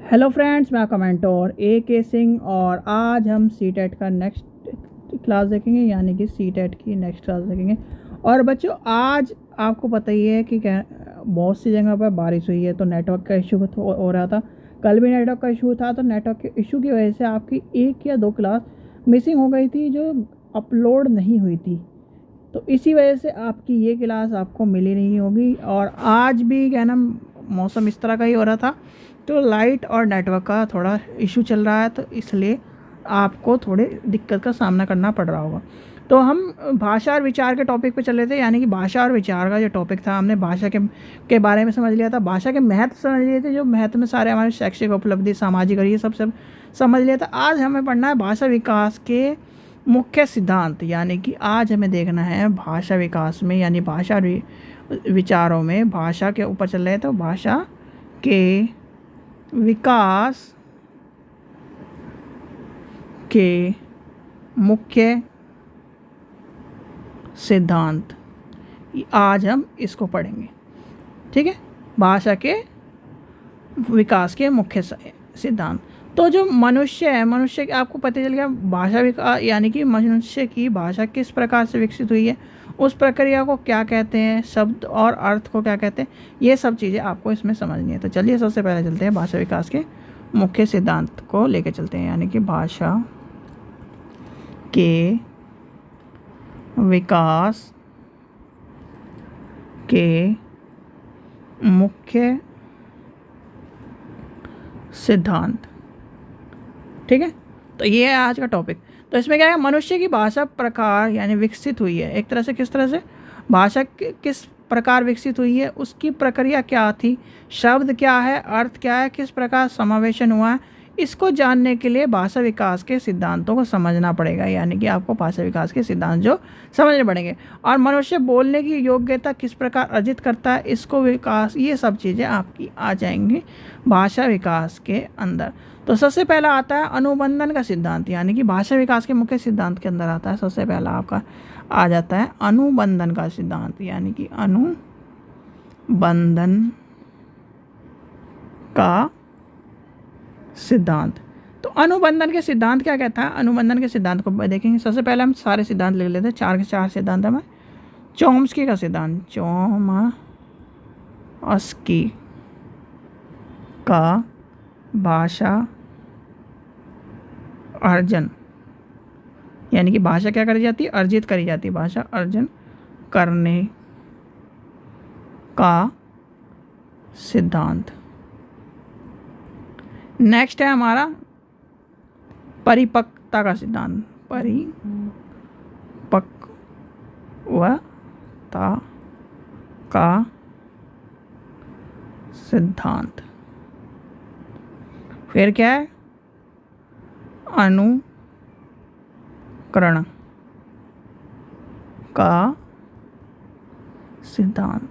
Hello friends, मैं कमेंटोर के सिंह और आज हम सी टेट का नेक्स्ट क्लास देखेंगे, यानी कि सी टेट की नेक्स्ट क्लास देखेंगे। और बच्चों, आज आपको पता ही है कि बहुत सी जगह पर बारिश हुई है तो नेटवर्क का इशू हो रहा था। कल भी नेटवर्क का इशू था, तो नेटवर्क के इशू की वजह से आपकी 1 या 2 क्लास मिसिंग हो गई थी जो अपलोड नहीं हुई थी। तो इसी वजह से आपकी ये क्लास आपको मिली नहीं होगी। और आज भी क्या नाम, मौसम इस तरह का ही हो रहा था, तो लाइट और नेटवर्क का थोड़ा इशू चल रहा है, तो इसलिए आपको थोड़े दिक्कत का सामना करना पड़ रहा होगा। तो हम भाषा और विचार के टॉपिक पे चले थे, यानी कि भाषा और विचार का जो टॉपिक था, हमने भाषा के बारे में समझ लिया था, भाषा के महत्व समझ लिए थे, जो महत्व में सारे हमारे शैक्षिक उपलब्धि, सामाजिक और ये सब समझ लिया था। आज हमें पढ़ना है भाषा विकास के मुख्य सिद्धांत, यानी कि आज हमें देखना है भाषा विकास में, यानी भाषा विचारों में भाषा के ऊपर चल रहे हैं, तो भाषा के विकास के मुख्य सिद्धांत, आज हम इसको पढ़ेंगे। ठीक है, भाषा के विकास के मुख्य सिद्धांत। तो जो मनुष्य है, मनुष्य के आपको पता चल गया भाषा विकास, यानी कि मनुष्य की भाषा किस प्रकार से विकसित हुई है, उस प्रक्रिया को क्या कहते हैं, शब्द और अर्थ को क्या कहते हैं, ये सब चीज़ें आपको इसमें समझनी है। तो चलिए सबसे पहले चलते हैं भाषा विकास के मुख्य सिद्धांत को लेकर चलते हैं, यानी कि भाषा के विकास के मुख्य सिद्धांत। ठीक है, तो ये है आज का टॉपिक। तो इसमें क्या है, मनुष्य की भाषा प्रकार यानी विकसित हुई है, एक तरह से किस तरह से भाषा किस प्रकार विकसित हुई है, उसकी प्रक्रिया क्या थी, शब्द क्या है, अर्थ क्या है, किस प्रकार समावेशन हुआ है, इसको जानने के लिए भाषा विकास के सिद्धांतों को समझना पड़ेगा। यानी कि आपको भाषा विकास के सिद्धांत जो समझने पड़ेंगे, और मनुष्य बोलने की योग्यता किस प्रकार अर्जित करता है, इसको विकास, ये सब चीज़ें आपकी आ जाएंगी भाषा विकास के अंदर। तो सबसे पहला आता है अनुबंधन का सिद्धांत, यानी कि भाषा विकास के मुख्य सिद्धांत के अंदर आता है, सबसे पहला आपका आ जाता है अनुबंधन का सिद्धांत, यानी कि अनुबंधन का सिद्धांत। तो अनुबंधन के सिद्धांत क्या कहता है, अनुबंधन के सिद्धांत को देखेंगे। सबसे पहले हम सारे सिद्धांत लिख लेते हैं, 4 के 4 सिद्धांत हमें। चॉम्स्की का सिद्धांत, चॉम्स्की का भाषा अर्जन, यानी कि भाषा क्या करी जाती है, अर्जित करी जाती है, भाषा अर्जन करने का सिद्धांत। नेक्स्ट है हमारा परिपक्वता का सिद्धांत, परिपक्वता का सिद्धांत। फिर क्या है, अनुकरण का सिद्धांत।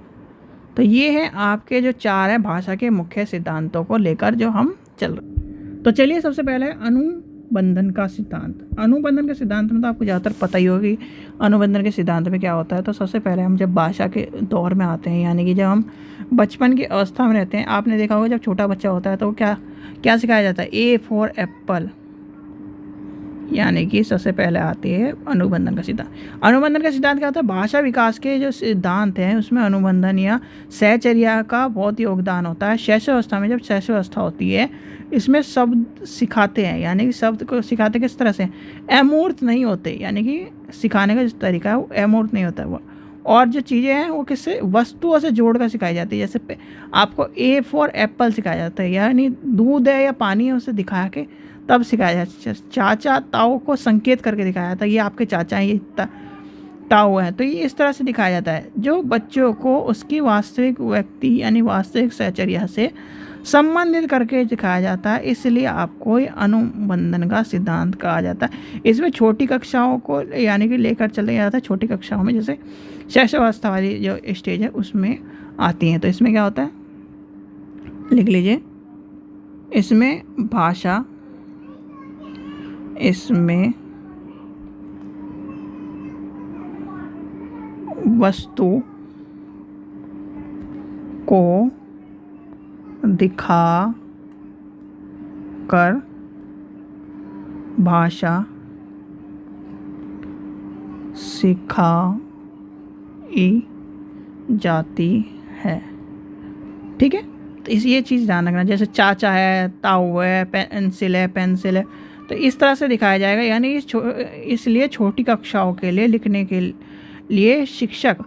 तो ये है आपके जो 4 है भाषा के मुख्य सिद्धांतों को लेकर जो हम चल रहे। तो चलिए सबसे पहले अनुबंधन का सिद्धांत। अनुबंधन के सिद्धांत में तो आपको ज़्यादातर पता ही होगी अनुबंधन के सिद्धांत में क्या होता है। तो सबसे पहले हम जब भाषा के दौर में आते हैं, यानी कि जब हम बचपन की अवस्था में रहते हैं, आपने देखा होगा जब छोटा बच्चा होता है तो क्या क्या सिखाया जाता है, ए फॉर एप्पल, यानी कि सबसे पहले आती है अनुबंधन का सिद्धांत। अनुबंधन का सिद्धांत क्या होता है, भाषा विकास के जो सिद्धांत हैं उसमें अनुबंधन या सहचर्या का बहुत योगदान होता है। शैशवावस्था में, जब शैशवावस्था होती है, इसमें शब्द सिखाते हैं, यानी कि शब्द को सिखाते किस तरह से, अमूर्त नहीं होते, यानी कि सिखाने का जो तरीका है वो अमूर्त नहीं होता है वो, और जो चीज़ें हैं वो किससे, वस्तुओं से जोड़कर सिखाई जाती है। जैसे आपको ए फॉर एप्पल सिखाया जाता है, यानी दूध है या पानी है उसे दिखा के तब सिखाया जाता है। चाचा ताऊ को संकेत करके दिखाया जाता है, ये आपके चाचा हैं, ये ताऊ है, तो ये इस तरह से दिखाया जाता है, जो बच्चों को उसकी वास्तविक व्यक्ति यानी वास्तविक सहचर्या से संबंधित करके दिखाया जाता है। इसलिए आपको ये अनुबंधन का सिद्धांत कहा जाता है। इसमें छोटी कक्षाओं को यानी कि लेकर चले जाता है, छोटी कक्षाओं में, जैसे शैशवावस्था वाली जो स्टेज है उसमें आती हैं। तो इसमें क्या होता है, लिख लीजिए, इसमें भाषा, इसमें वस्तु को दिखा कर भाषा सिखाई जाती है। ठीक है, तो ये चीज़ ध्यान रखना, जैसे चाचा है, ताऊ है, पेंसिल है, तो इस तरह से दिखाया जाएगा। यानी इसलिए छोटी कक्षाओं के लिए लिखने के लिए शिक्षक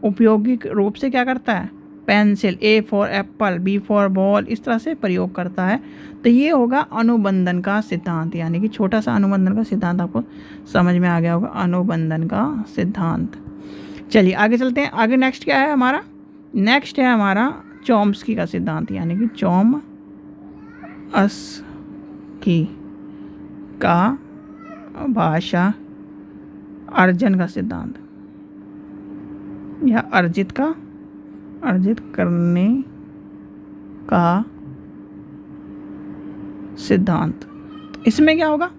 उपयोगी रूप से क्या करता है, pencil, A for apple, B for ball, इस तरह से प्रयोग करता है। तो ये होगा अनुबंधन का सिद्धांत, यानी कि छोटा सा अनुबंधन का सिद्धांत आपको समझ में आ गया होगा, अनुबंधन का सिद्धांत। चलिए आगे चलते हैं। आगे नेक्स्ट क्या है हमारा, नेक्स्ट है हमारा चॉम्स्की का सिद्धांत, यानी कि चॉम्स्की का भाषा अर्जन का सिद्धांत, या अर्जित करने का सिद्धांत। इसमें क्या होगा,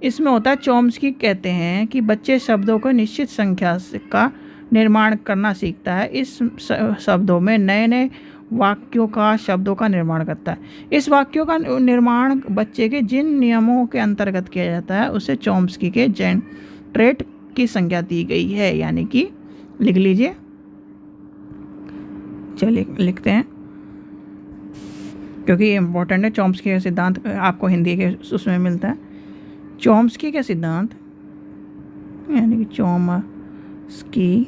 इसमें होता है, चॉम्स्की कहते हैं कि बच्चे शब्दों को निश्चित संख्या का निर्माण करना सीखता है। इस शब्दों में नए नए वाक्यों का, शब्दों का निर्माण करता है। इस वाक्यों का निर्माण बच्चे के जिन नियमों के अंतर्गत किया जाता है उसे चॉम्स्की के जेनरेट की संख्या दी गई है। यानी कि लिख लीजिए, चलिए लिखते हैं क्योंकि ये इम्पोर्टेंट है। चॉम्स्की का सिद्धांत आपको हिंदी के उसमें मिलता है। चॉम्स्की का सिद्धांत यानी कि चॉम्स्की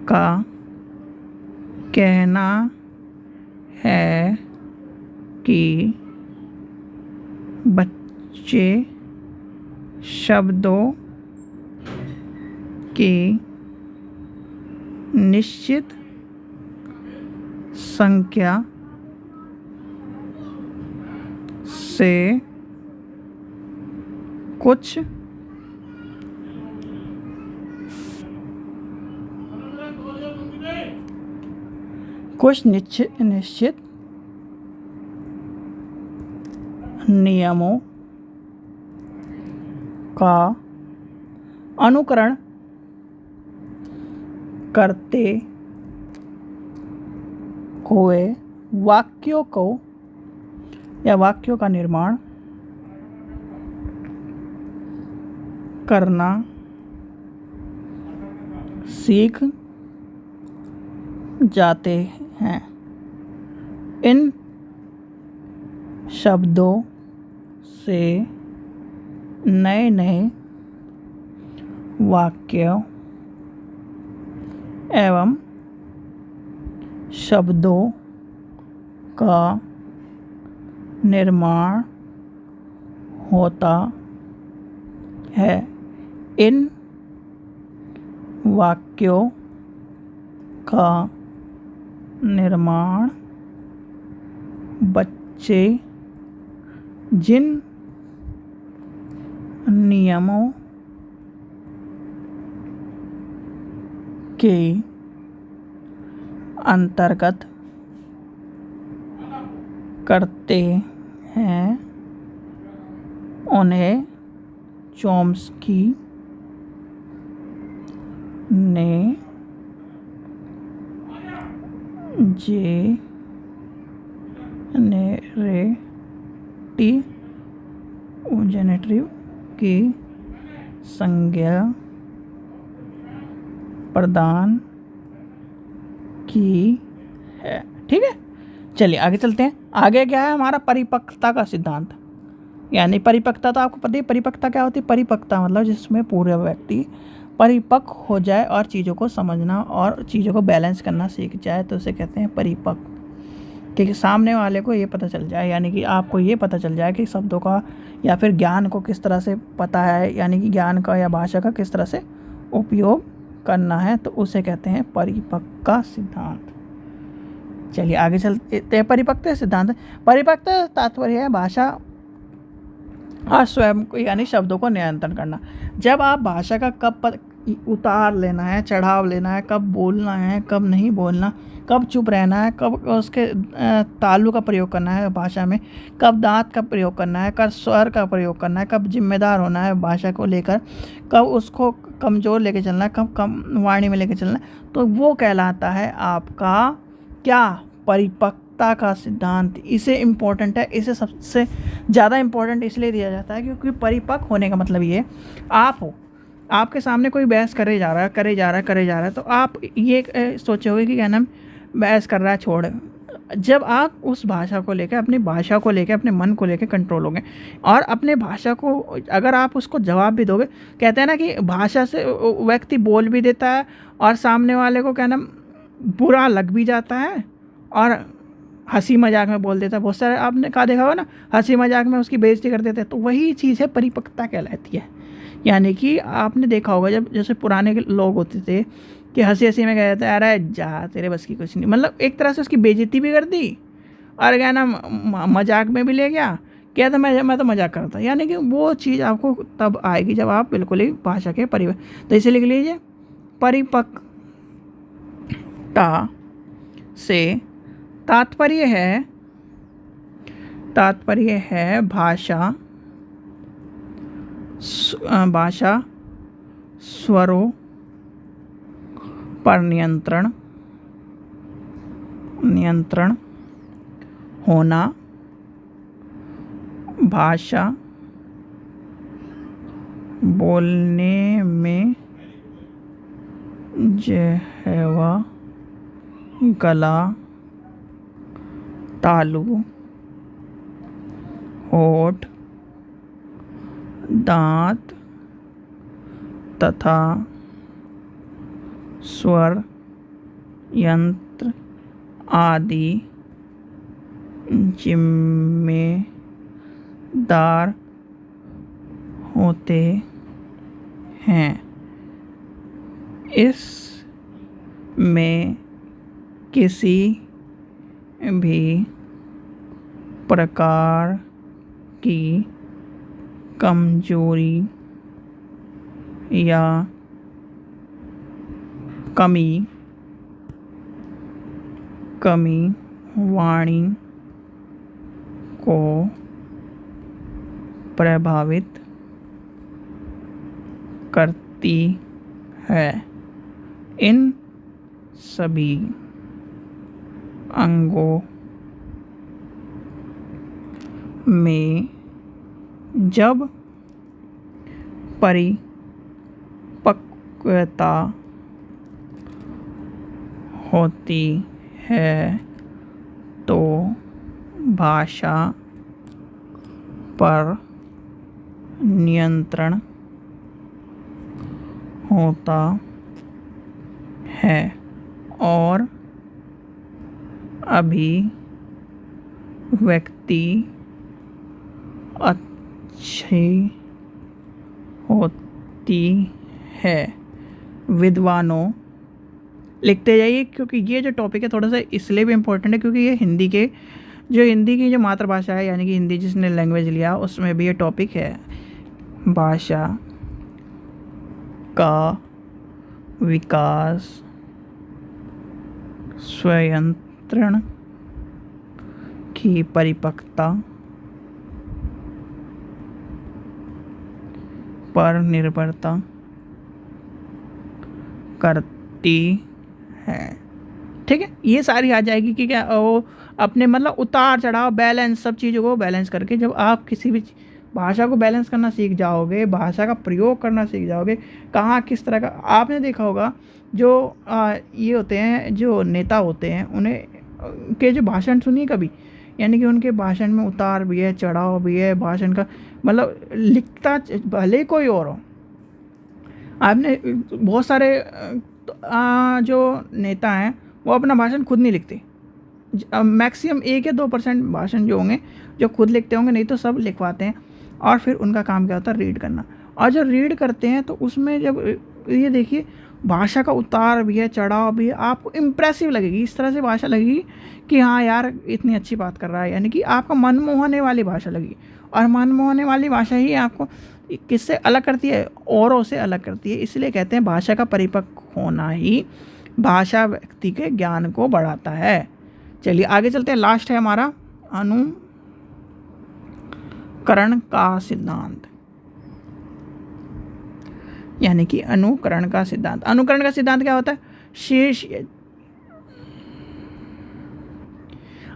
का कहना है कि बच्चे शब्दों की निश्चित संख्या से कुछ निश्चित नियमों का अनुकरण करते हुए वाक्यों को या वाक्यों का निर्माण करना सीख जाते हैं। इन शब्दों से नए नए वाक्य एवं शब्दों का निर्माण होता है। इन वाक्यों का निर्माण बच्चे जिन नियमों के अंतर्गत करते हैं उन्हें चॉम्स्की ने जेनेरेटिव की संज्ञा प्रदान की है। ठीक है, चलिए आगे चलते हैं। आगे क्या है हमारा, परिपक्वता का सिद्धांत। यानी परिपक्वता तो आपको पता है, परिपक्वता क्या होती है, परिपक्वता मतलब जिसमें पूरे व्यक्ति परिपक्व हो जाए और चीज़ों को समझना और चीज़ों को बैलेंस करना सीख जाए, तो उसे कहते हैं परिपक्व। ठीक है, सामने वाले को ये पता चल जाए, यानी कि आपको ये पता चल जाए कि शब्दों का या फिर ज्ञान को किस तरह से पता है, यानी कि ज्ञान का या भाषा का किस तरह से उपयोग करना है, तो उसे कहते हैं परिपक्व का सिद्धांत। चलिए आगे चलते हैं। परिपक्व सिद्धांत, परिपक्व तात्पर्य है भाषा और स्वयं को यानी शब्दों को नियंत्रण करना। जब आप भाषा का कब उतार लेना है, चढ़ाव लेना है, कब बोलना है, कब नहीं बोलना, कब चुप रहना है, कब उसके तालु का प्रयोग करना है भाषा में, कब दांत का प्रयोग करना है, कब स्वर का प्रयोग करना है, कब जिम्मेदार होना है भाषा को लेकर, कब उसको कमज़ोर लेके चलना है, कब कम वाणी में लेके चलना है, तो वो कहलाता है आपका क्या, परिपक्व परिपक्वता का सिद्धांत, इसे इम्पोर्टेंट है, इसे सबसे ज़्यादा इम्पोर्टेंट इसलिए दिया जाता है क्योंकि परिपक्व होने का मतलब ये आप हो, आपके सामने कोई बहस करे जा रहा है तो आप ये सोचोगे कि क्या नाम बहस कर रहा है छोड़। जब आप उस भाषा को लेकर, अपनी भाषा को लेकर, अपने मन को लेकर कंट्रोल होंगे और अपने भाषा को अगर आप उसको जवाब भी दोगे, कहते हैं ना कि भाषा से व्यक्ति बोल भी देता है और सामने वाले को क्या नाम बुरा लग भी जाता है और हंसी मजाक में बोल देता है। बहुत सारे आपने कहा देखा होगा ना, हंसी मजाक में उसकी बेइज्जती कर देते हैं। तो वही चीज़ है परिपक्वता कहलाती है। यानी कि आपने देखा होगा जब जैसे पुराने लोग होते थे कि हंसी हंसी में कहते थे अरे जा तेरे बस की कुछ नहीं, मतलब एक तरह से उसकी बेइज्जती भी कर दी और क्या ना मजाक में भी ले गया, क्या था मैं तो मजाक करता। यानी कि वो चीज़ आपको तब आएगी जब आप बिल्कुल ही भाषा के तो इसे लिख लीजिए, परिपक्वता से तात्पर्य है भाषा स्वरों पर नियंत्रण होना, भाषा बोलने में जिह्वा, गला, तालु, होठ, दांत तथा स्वर यंत्र आदि जिम्मेदार होते हैं। इसमें किसी भी प्रकार की कमजोरी या कमी वाणी को प्रभावित करती है। इन सभी अंगों में जब परिपक्वता होती है तो भाषा पर नियंत्रण होता है और अभिव्यक्ति अच्छी होती है। विद्वानों, लिखते जाइए क्योंकि ये जो टॉपिक है थोड़ा सा इसलिए भी इम्पोर्टेंट है क्योंकि ये हिंदी की जो मातृभाषा है यानी कि हिंदी जिसने लैंग्वेज लिया उसमें भी ये टॉपिक है। भाषा का विकास स्वयंत्रण की परिपक्वता पर निर्भरता करती है। ठीक है, ये सारी आ जाएगी कि क्या वो अपने मतलब उतार चढ़ाव बैलेंस, सब चीज़ों को बैलेंस करके जब आप किसी भी भाषा को बैलेंस करना सीख जाओगे, भाषा का प्रयोग करना सीख जाओगे, कहाँ किस तरह का। आपने देखा होगा जो ये होते हैं जो नेता होते हैं उन्हें के जो भाषण सुनिए कभी, यानी कि उनके भाषण में उतार भी है चढ़ाव भी है, भाषण का मतलब लिखता भले कोई और हो। आपने बहुत सारे जो नेता हैं वो अपना भाषण खुद नहीं लिखते, मैक्सिमम 1 या 2% भाषण जो होंगे जो खुद लिखते होंगे, नहीं तो सब लिखवाते हैं और फिर उनका काम क्या होता है रीड करना। और जब रीड करते हैं तो उसमें जब ये देखिए भाषा का उतार भी है चढ़ाव भी है, आपको इम्प्रेसिव लगेगी, इस तरह से भाषा लगेगी कि हाँ यार इतनी अच्छी बात कर रहा है, यानी कि आपका मन मोहने वाली भाषा लगेगी। और मन मोहने वाली भाषा ही आपको किससे अलग करती है, औरों से अलग करती है। इसलिए कहते हैं भाषा का परिपक्व होना ही भाषा व्यक्ति के ज्ञान को बढ़ाता है। चलिए आगे चलते हैं, लास्ट है हमारा अनुकरण का सिद्धांत, यानी कि अनुकरण का सिद्धांत। अनुकरण का सिद्धांत क्या होता है? शीर्ष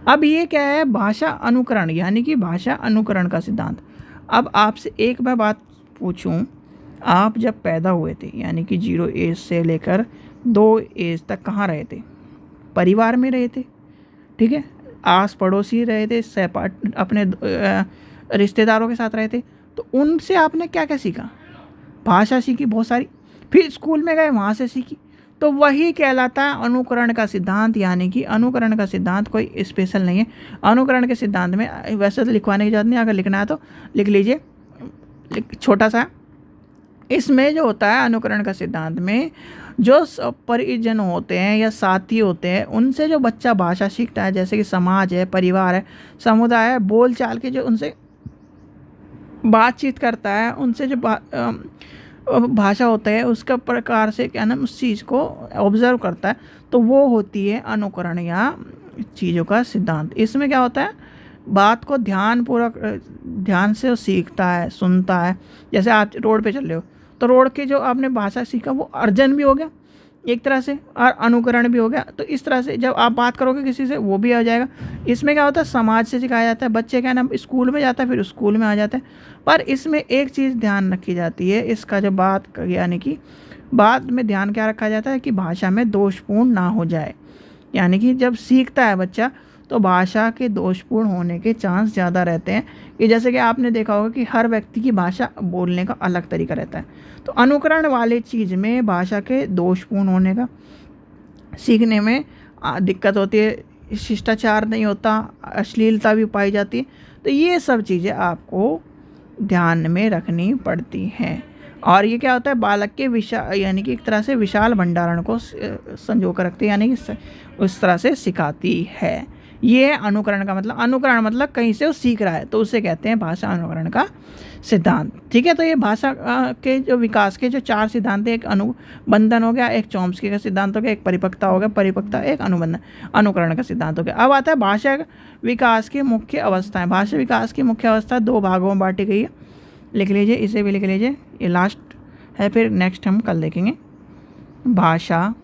अब ये क्या है, भाषा अनुकरण, यानी कि भाषा अनुकरण का सिद्धांत। अब आपसे एक मैं बात पूछूं, आप जब पैदा हुए थे यानी कि 0 एज से लेकर 2 एज तक कहाँ रहे थे? परिवार में रहे थे, ठीक है, आस पड़ोसी रहे थे, सहपाठ अपने रिश्तेदारों के साथ रहे थे। तो उनसे आपने क्या क्या सीखा? भाषा सीखी बहुत सारी, फिर स्कूल में गए वहाँ से सीखी। तो वही कहलाता है अनुकरण का सिद्धांत, यानी कि अनुकरण का सिद्धांत कोई स्पेशल नहीं है। अनुकरण के सिद्धांत में वैसे तो लिखवाने की जरूरत नहीं, अगर लिखना है तो लिख लीजिए, छोटा सा। इसमें जो होता है अनुकरण का सिद्धांत में, जो परिजन होते हैं या साथी होते हैं, उनसे जो बच्चा भाषा सीखता है, जैसे कि समाज है, परिवार है, समुदाय है, बोल चाल के जो उनसे बातचीत करता है, उनसे जो भाषा होता है उसका प्रकार से क्या नाम उस चीज़ को ऑब्जर्व करता है, तो वो होती है अनुकरण या चीज़ों का सिद्धांत। इसमें क्या होता है, बात को ध्यान से सीखता है, सुनता है। जैसे आप रोड पे चल रहे हो तो रोड के जो आपने भाषा सीखा वो अर्जन भी हो गया एक तरह से, और अनुकरण भी हो गया। तो इस तरह से जब आप बात करोगे किसी से वो भी आ जाएगा। इसमें क्या होता है, समाज से सिखाया जाता है, बच्चे क्या नाम स्कूल में जाता है, फिर स्कूल में आ जाता है। पर इसमें एक चीज़ ध्यान रखी जाती है, इसका जो बात यानी कि बात में ध्यान क्या रखा जाता है कि भाषा में दोषपूर्ण ना हो जाए। यानी कि जब सीखता है बच्चा तो भाषा के दोषपूर्ण होने के चांस ज़्यादा रहते हैं, कि जैसे कि आपने देखा होगा कि हर व्यक्ति की भाषा बोलने का अलग तरीका रहता है। तो अनुकरण वाले चीज़ में भाषा के दोषपूर्ण होने का सीखने में दिक्कत होती है, शिष्टाचार नहीं होता, अश्लीलता भी पाई जाती है। तो ये सब चीज़ें आपको ध्यान में रखनी पड़ती हैं। और ये क्या होता है, बालक के यानी कि एक तरह से विशाल भंडारण को संजो कर रखती है, यानी कि उस तरह से सिखाती है। ये है अनुकरण का मतलब। अनुकरण मतलब कहीं से वो सीख रहा है, तो उसे कहते हैं भाषा अनुकरण का सिद्धांत। ठीक है, तो ये भाषा के जो विकास के जो 4 सिद्धांत हैं, एक अनुबंधन हो गया, एक चॉम्स्की का सिद्धांत हो गया, एक परिपक्वता हो गया, परिपक्वता एक अनुकरण का सिद्धांत हो गया। अब आता है भाषा विकास की मुख्य अवस्थाएं। भाषा विकास की मुख्य अवस्था 2 भागों में बांटी गई है, लिख लीजिए, इसे भी लिख लीजिए, ये लास्ट है, फिर नेक्स्ट हम कल देखेंगे। भाषा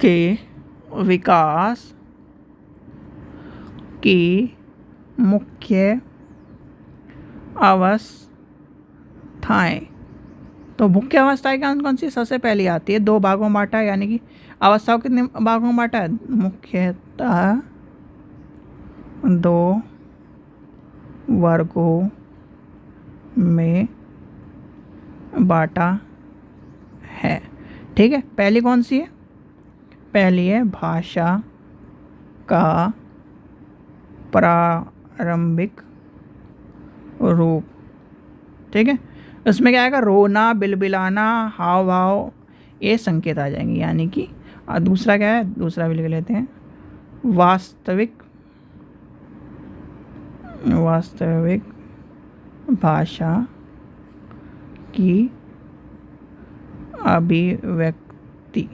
के विकास की मुख्य अवस्थाएं। तो मुख्य अवस्थाएं कौन कौन सी? सबसे पहली आती है 2 भागों में बांटा है, यानी कि अवस्थाओं कितने भागों में बांटा है? मुख्यतः 2 वर्गों में बांटा है। ठीक है, पहली कौन सी है? पहली है भाषा का प्रारंभिक रूप। ठीक है, उसमें क्या आएगा? रोना, बिलबिलाना, हाव भाव, ये संकेत आ जाएंगे। यानी कि दूसरा क्या है? दूसरा भी लिख लेते हैं, वास्तविक भाषा की अभिव्यक्ति।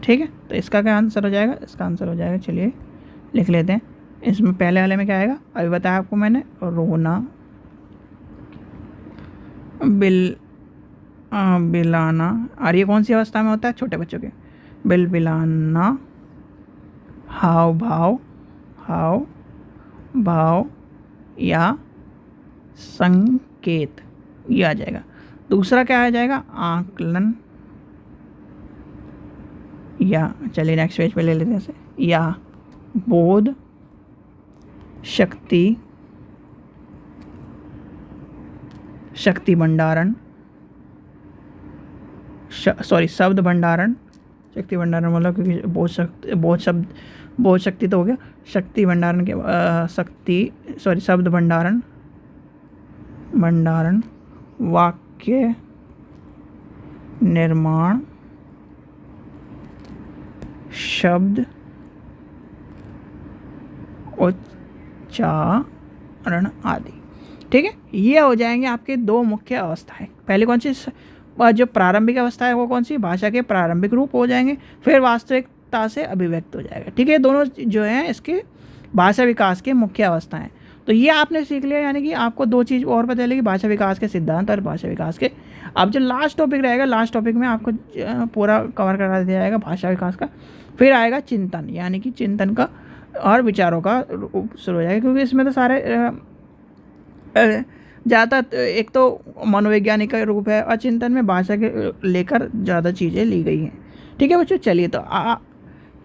ठीक है, तो इसका क्या आंसर हो जाएगा? इसका आंसर हो जाएगा, चलिए लिख लेते हैं। इसमें पहले वाले में क्या आएगा? अभी बताया आपको मैंने, रोना, बिलाना। और ये कौन सी अवस्था में होता है? छोटे बच्चों के। बिलबिलाना, हाव भाव या संकेत, ये आ जाएगा। दूसरा क्या आ जाएगा? आकलन, या चलिए नेक्स्ट पेज पे ले लेते हैं इसे, या बोध शक्ति भंडारण, शब्द भंडारण। शक्ति भंडारण मतलब क्योंकि बोध शक्ति तो हो गया, शक्ति भंडारण के शब्द भंडारण, वाक्य निर्माण, शब्द उच्चारण आदि। ठीक है, ये हो जाएंगे आपके 2 मुख्य अवस्थाएं। पहले कौन सी? जो प्रारंभिक अवस्था है वो कौन सी? भाषा के प्रारंभिक रूप हो जाएंगे, फिर वास्तविकता से अभिव्यक्त हो जाएगा। ठीक है, दोनों जो हैं इसके भाषा विकास के मुख्य अवस्थाएं। तो ये आपने सीख लिया, यानी कि आपको 2 चीज़ और पता चलेगी, भाषा विकास के सिद्धांत और भाषा विकास के। अब जो लास्ट टॉपिक रहेगा, लास्ट टॉपिक में आपको पूरा कवर करा दिया जाएगा भाषा विकास का। फिर आएगा चिंतन, यानी कि चिंतन का और विचारों का शुरू हो जाएगा, क्योंकि इसमें तो सारे ज़्यादा एक तो मनोवैज्ञानिक का रूप है और चिंतन में भाषा के लेकर ज़्यादा चीज़ें ली गई हैं। ठीक है बच्चों, चलिए तो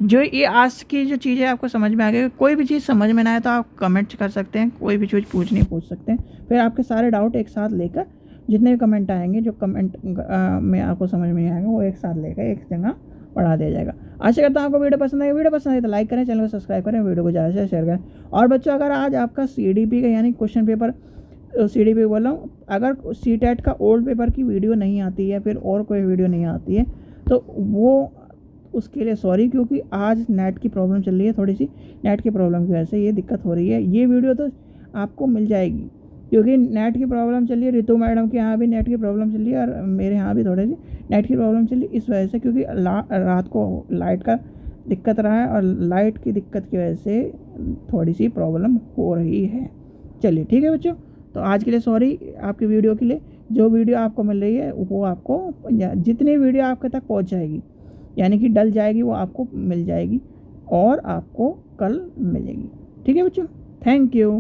जो ये आज की जो चीज़ें आपको समझ में आ गई, कोई भी चीज़ समझ में ना आए तो आप कमेंट कर सकते हैं, कोई भी चीज़ पूछ सकते हैं। फिर आपके सारे डाउट एक साथ लेकर, जितने भी कमेंट आएंगे, जो कमेंट में आपको समझ में नहीं आएगा, वो एक साथ लेकर एक जगह पढ़ा दिया जाएगा। आशा करता हूँ आपको वीडियो पसंद आएगी। वीडियो पसंद आई तो लाइक करें, चैनल को सब्सक्राइब करें, वीडियो को ज़्यादा से शेयर करें। और बच्चों, अगर आज आपका CDP का यानी क्वेश्चन पेपर, CDP बोल रहा हूँ, अगर CTET का ओल्ड पेपर की वीडियो नहीं आती है, फिर और कोई वीडियो नहीं आती है, तो वो उसके लिए सॉरी, क्योंकि आज नेट की प्रॉब्लम चल रही है, थोड़ी सी नेट की प्रॉब्लम की वजह से ये दिक्कत हो रही है। ये वीडियो तो आपको मिल जाएगी, क्योंकि नेट की प्रॉब्लम चल रही है। रितु मैडम के यहाँ भी नेट की प्रॉब्लम चल रही है और मेरे यहाँ भी थोड़ी सी नेट की प्रॉब्लम चल रही है, इस वजह से, क्योंकि रात को लाइट का दिक्कत रहा है और लाइट की दिक्कत की वजह से थोड़ी सी प्रॉब्लम हो रही है। चलिए ठीक है बच्चों, तो आज के लिए सॉरी आपकी वीडियो के लिए। जो वीडियो आपको मिल रही है वो आपको, जितनी वीडियो आपके तक पहुँच जाएगी, यानी कि डल जाएगी, वो आपको मिल जाएगी और आपको कल मिलेगी। ठीक है बच्चों, थैंक यू।